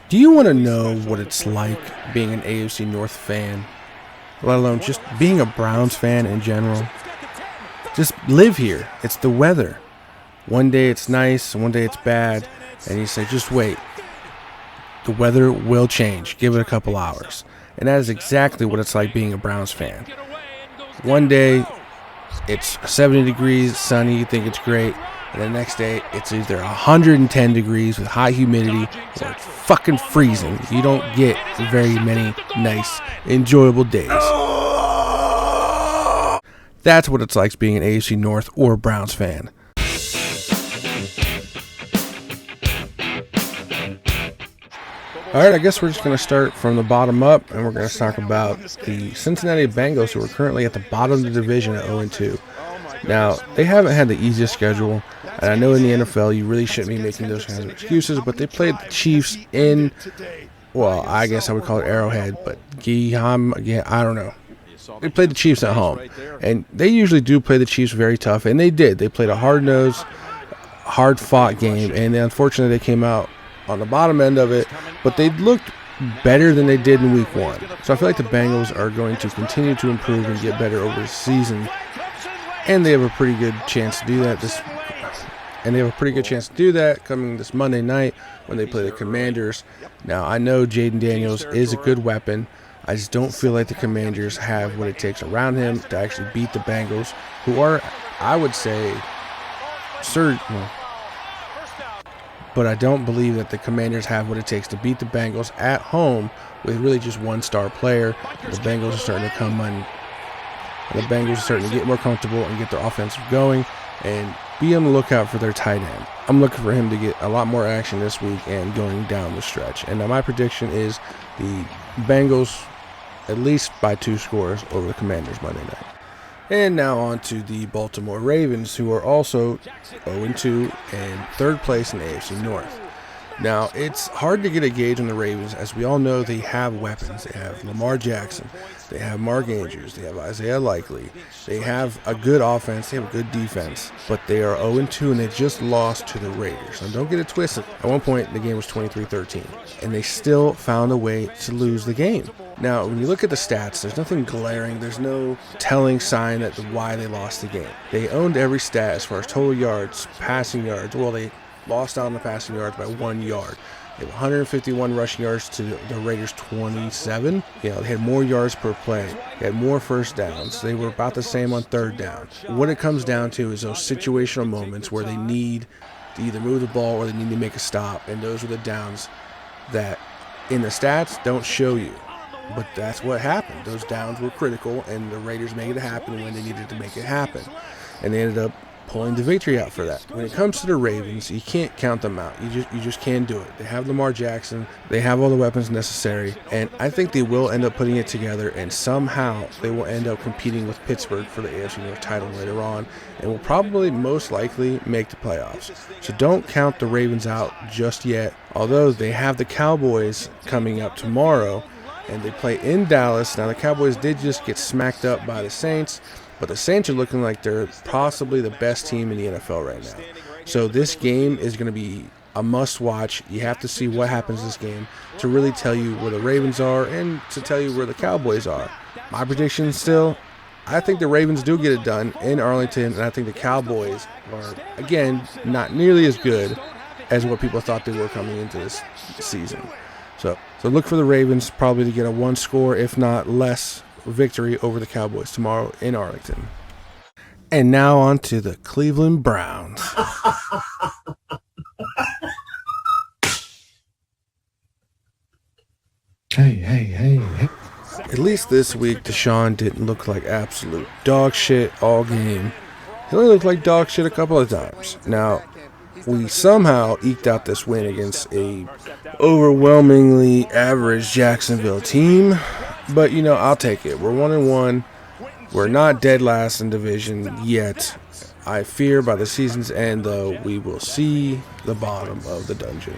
Do you want to know what it's like being an AFC North fan, let alone just being a Browns fan in general? Just live here. It's the weather. One day it's nice, one day it's bad, and you say, just wait. The weather will change. Give it a couple hours. And that is exactly what it's like being a Browns fan. One day it's 70 degrees, sunny, you think it's great. And the next day, it's either 110 degrees with high humidity or it's fucking freezing. You don't get very many nice, enjoyable days. That's what it's like being an AFC North or Browns fan. Alright, I guess we're just going to start from the bottom up, and we're going to talk about the Cincinnati Bengals, who are currently at the bottom of the division at 0-2. Now, they haven't had the easiest schedule, and I know in the NFL you really shouldn't be making those kinds of excuses, but they played the Chiefs in, well, I guess I would call it Arrowhead, but I don't know. They played the Chiefs at home, and they usually do play the Chiefs very tough, and they did. They played a hard-nosed, hard-fought game, and unfortunately they came out on the bottom end of it, but they looked better than they did in week one. So I feel like the Bengals are going to continue to improve and get better over the season, and they have a pretty good chance to do that coming this Monday night when they play the Commanders. Now, I know Jaden Daniels is a good weapon. I just don't feel like the Commanders have what it takes around him to actually beat the Bengals, who are, I would say, but I don't believe that the Commanders have what it takes to beat the Bengals at home with really just one star player. The Bengals are starting to come on. The Bengals are starting to get more comfortable and get their offense going and be on the lookout for their tight end. I'm looking for him to get a lot more action this week and going down the stretch. And now my prediction is the Bengals at least by 2 scores over the Commanders Monday night. And now on to the Baltimore Ravens, who are also 0-2 and third place in the AFC North. Now, it's hard to get a gauge on the Ravens, as we all know they have weapons. They have Lamar Jackson, they have Mark Andrews, they have Isaiah Likely, they have a good offense, they have a good defense, but they are 0-2 and they just lost to the Raiders. Now, don't get it twisted. At one point, the game was 23-13, and they still found a way to lose the game. Now, when you look at the stats, there's nothing glaring. There's no telling sign that why they lost the game. They owned every stat as far as total yards, passing yards. Well, they lost out on the passing yards by 1 yard. They had 151 rushing yards to the Raiders' 27. They had more yards per play. They had more first downs. They were about the same on third down. What it comes down to is those situational moments where they need to either move the ball or they need to make a stop, and those are the downs that in the stats don't show you. But that's what happened. Those downs were critical, and the Raiders made it happen when they needed to make it happen. And they ended up pulling the victory out for that. When it comes to the Ravens, you can't count them out. You just can't do it. They have Lamar Jackson. They have all the weapons necessary. And I think they will end up putting it together, and somehow they will end up competing with Pittsburgh for the AFC North title later on, and will probably most likely make the playoffs. So don't count the Ravens out just yet, although they have the Cowboys coming up tomorrow, and they play in Dallas. Now, the Cowboys did just get smacked up by the Saints, but the Saints are looking like they're possibly the best team in the NFL right now. So this game is going to be a must-watch. You have to see what happens this game to really tell you where the Ravens are and to tell you where the Cowboys are. My prediction still, I think the Ravens do get it done in Arlington, and I think the Cowboys are, again, not nearly as good as what people thought they were coming into this season. So look for the Ravens probably to get a 1 score, if not less, victory over the Cowboys tomorrow in Arlington. And now on to the Cleveland Browns. Hey. At least this week, Deshaun didn't look like absolute dog shit all game. He only looked like dog shit a couple of times. Now, we somehow eked out this win against a overwhelmingly average Jacksonville team. But, I'll take it. We're 1-1. We're not dead last in division yet. I fear by the season's end, though, we will see the bottom of the dungeon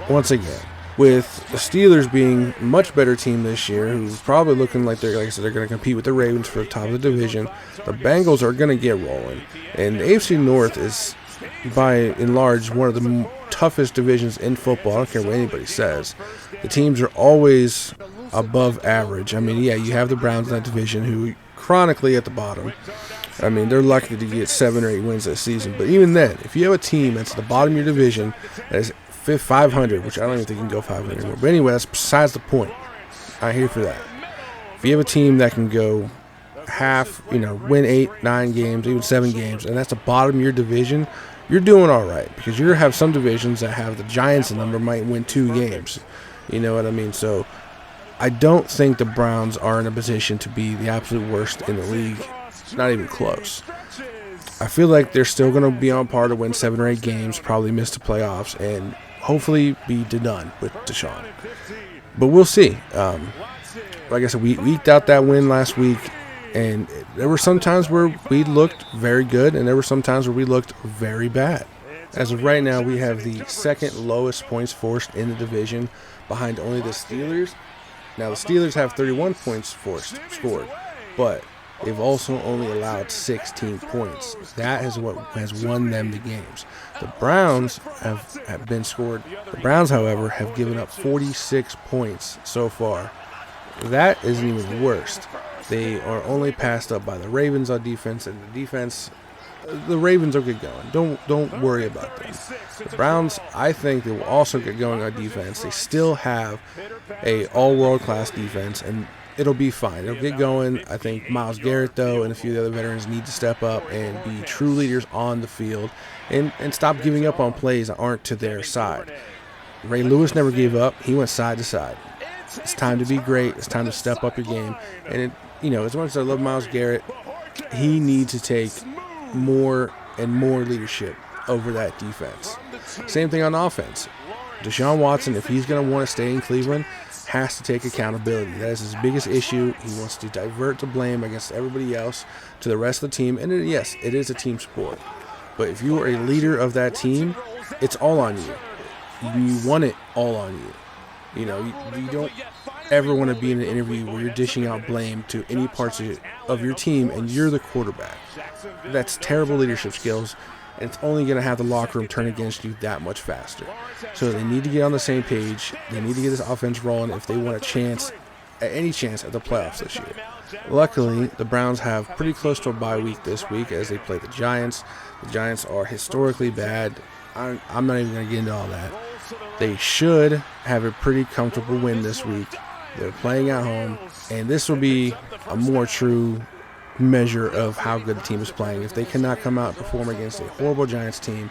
once again. With the Steelers being a much better team this year, who's probably looking like they're going to compete with the Ravens for the top of the division, the Bengals are going to get rolling. And the AFC North is by and large, one of the toughest divisions in football. I don't care what anybody says. The teams are always above average. I mean, yeah, you have the Browns in that division who chronically at the bottom. I mean, they're lucky to get 7 or 8 wins this season. But even then, if you have a team that's at the bottom of your division that is 500, which I don't even think you can go 500 anymore. But anyway, that's besides the point. I'm here for that. If you have a team that can go win 8, 9 games, even 7 games, and that's the bottom of your division, you're doing all right. Because you're going to have some divisions that have the Giants in them or might win 2 games. You know what I mean? So I don't think the Browns are in a position to be the absolute worst in the league. It's not even close. I feel like they're still going to be on par to win 7 or 8 games, probably miss the playoffs, and hopefully be done with Deshaun. But we'll see. Like I said, we eked out that win last week, and there were some times where we looked very good, and there were some times where we looked very bad. As of right now, we have the second lowest points forced in the division, behind only the Steelers. Now, the Steelers have 31 points scored, but they've also only allowed 16 points. That is what has won them the games. The Browns have been scored. The Browns, however, have given up 46 points so far. That isn't even the worst. They are only passed up by the Ravens on defense, and the Ravens will get going. Don't worry about them. The Browns, I think they will also get going on defense. They still have a all-world class defense, and it'll be fine. It'll get going. I think Myles Garrett, though, and a few of the other veterans need to step up and be true leaders on the field and stop giving up on plays that aren't to their side. Ray Lewis never gave up. He went side to side. It's time to be great. It's time to step up your game. And, as much as I love Myles Garrett, he needs to take more and more leadership over that defense. Same thing on offense. Deshaun Watson, if he's going to want to stay in Cleveland, has to take accountability. That is his biggest issue. He wants to divert the blame against everybody else to the rest of the team. And yes, it is a team sport. But if you are a leader of that team, it's all on you. You want it all on you. You don't ever want to be in an interview where you're dishing out blame to any parts of your team and you're the quarterback. That's terrible leadership skills, and it's only going to have the locker room turn against you that much faster. So they need to get on the same page. They need to get this offense rolling if they want any chance at the playoffs this year. Luckily, the Browns have pretty close to a bye week this week as they play the Giants. The Giants are historically bad. I'm not even going to get into all that. They should have a pretty comfortable win this week. They're playing at home, and this will be a more true measure of how good the team is playing. If they cannot come out and perform against a horrible Giants team,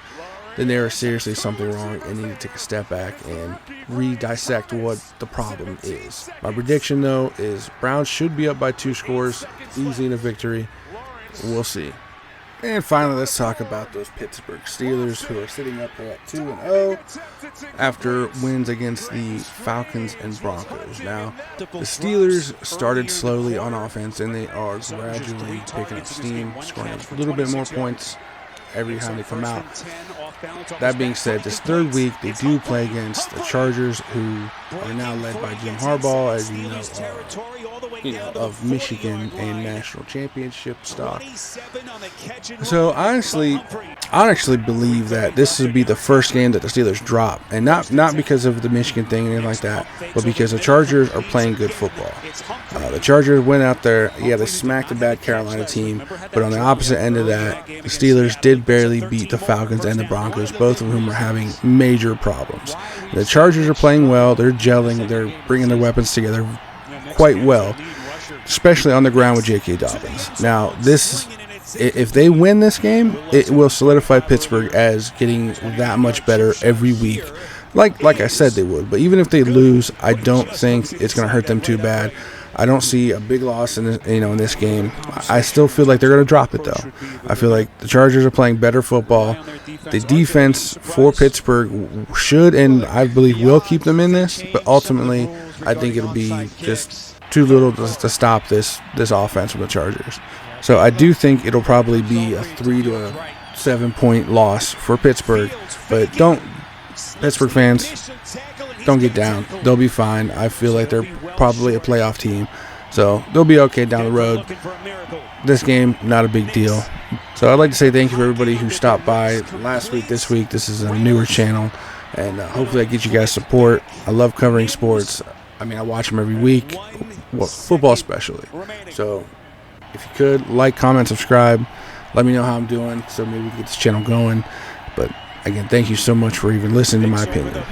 then there is seriously something wrong and need to take a step back and re-dissect what the problem is. My prediction, though, is Browns should be up by 2 scores, easy in a victory. We'll see. And finally, let's talk about those Pittsburgh Steelers, who are sitting up there at 2-0 after wins against the Falcons and Broncos. Now, the Steelers started slowly on offense, and they are gradually picking up steam, scoring a little bit more points every time they come out. That being said, this third week, they do play against the Chargers, who are now led by Jim Harbaugh, as you know, of Michigan and national championship stock. So I actually believe that this would be the first game that the Steelers drop, and not because of the Michigan thing or anything like that, but because the Chargers are playing good football. The Chargers went out there, they smacked a bad Carolina team, but on the opposite end of that, the Steelers did barely beat the Falcons and the Broncos, both of whom are having major problems. The Chargers are playing well, they're gelling, they're bringing their weapons together quite well, especially on the ground with J.K. Dobbins. Now, if they win this game, it will solidify Pittsburgh as getting that much better every week, like I said they would. But even if they lose, I don't think it's going to hurt them too bad. I don't see a big loss in this game. I still feel like they're going to drop it, though. I feel like the Chargers are playing better football. The defense for Pittsburgh should, and I believe will, keep them in this. But ultimately, I think it'll be just too little to stop this offense from the Chargers. So I do think it'll probably be a 3 to a 7 point loss for Pittsburgh. But Pittsburgh fans, don't get down. They'll be fine. I feel like they're probably a playoff team. So they'll be okay down the road. This game, not a big deal. So I'd like to say thank you for everybody who stopped by last week, this week. This is a newer channel, and hopefully I get you guys support. I love covering sports. I mean, I watch them every week, well, football especially. So if you could, like, comment, subscribe. Let me know how I'm doing so maybe we can get this channel going. But again, thank you so much for even listening to my opinion.